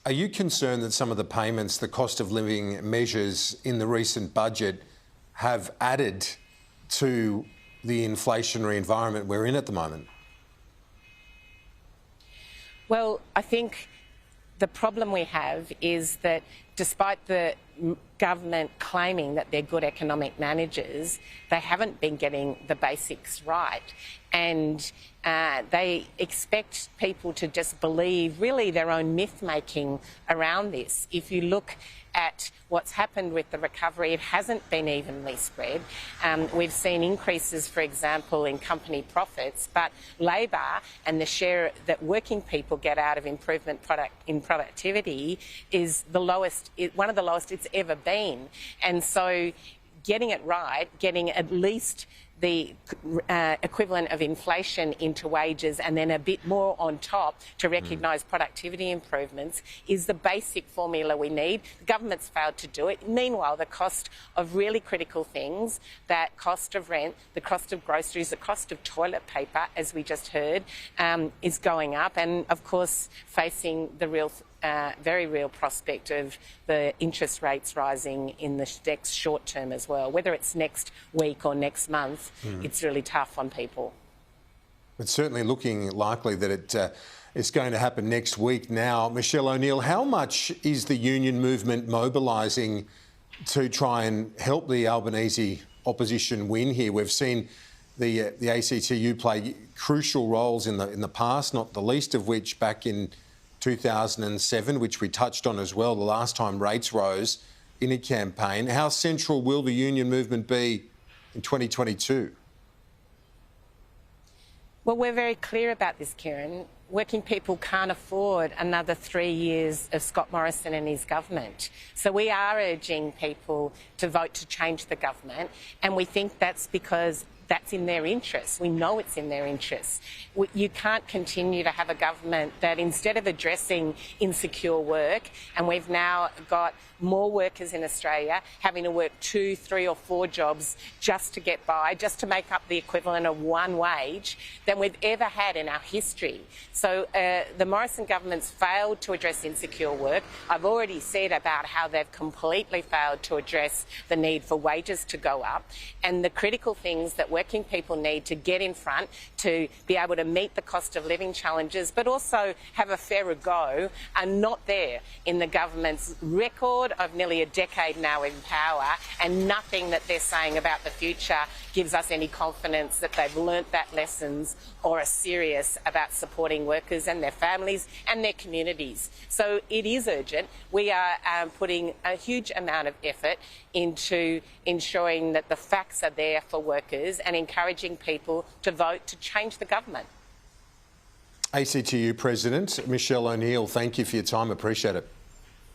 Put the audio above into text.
Are you concerned that some of the payments, the cost of living measures in the recent budget have added to the inflationary environment we're in at the moment? Well, I think the problem we have is that despite the government claiming that they're good economic managers, they haven't been getting the basics right. And they expect people to just believe really their own myth-making around this. If you look at what's happened with the recovery, it hasn't been evenly spread. We've seen increases, for example, in company profits, but labour and the share that working people get out of improvement in productivity is the lowest, one of the lowest it's ever been. And so getting it right, getting at least the equivalent of inflation into wages and then a bit more on top to recognise productivity improvements is the basic formula we need. The government's failed to do it. Meanwhile, the cost of really critical things, that cost of rent, the cost of groceries, the cost of toilet paper, as we just heard, is going up, and of course facing the real very real prospect of the interest rates rising in the next short term as well. Whether it's next week or next month, it's really tough on people. It's certainly looking likely that it's going to happen next week now. Michele O'Neill, how much is the union movement mobilising to try and help the Albanese opposition win here? We've seen the ACTU play crucial roles in the past, not the least of which back in 2007, which we touched on as well, the last time rates rose in a campaign. How central will the union movement be in 2022? Well, we're very clear about this, Kieran. Working people can't afford another 3 years of Scott Morrison and his government. So we are urging people to vote to change the government, and we think that's because that's in their interests. We know it's in their interests. You can't continue to have a government that, instead of addressing insecure work, and we've now got more workers in Australia having to work 2, 3 or 4 jobs just to get by, just to make up the equivalent of one wage, than we've ever had in our history. So the Morrison government's failed to address insecure work. I've already said about how they've completely failed to address the need for wages to go up, and the critical things that working people need to get in front to be able to meet the cost of living challenges but also have a fairer go are not there in the government's record of nearly a decade now in power, and nothing that they're saying about the future gives us any confidence that they've learnt that lessons or are serious about supporting workers and their families and their communities. So it is urgent. We are putting a huge amount of effort into ensuring that the facts are there for workers and encouraging people to vote to change the government. ACTU President Michele O'Neill, thank you for your time. Appreciate it.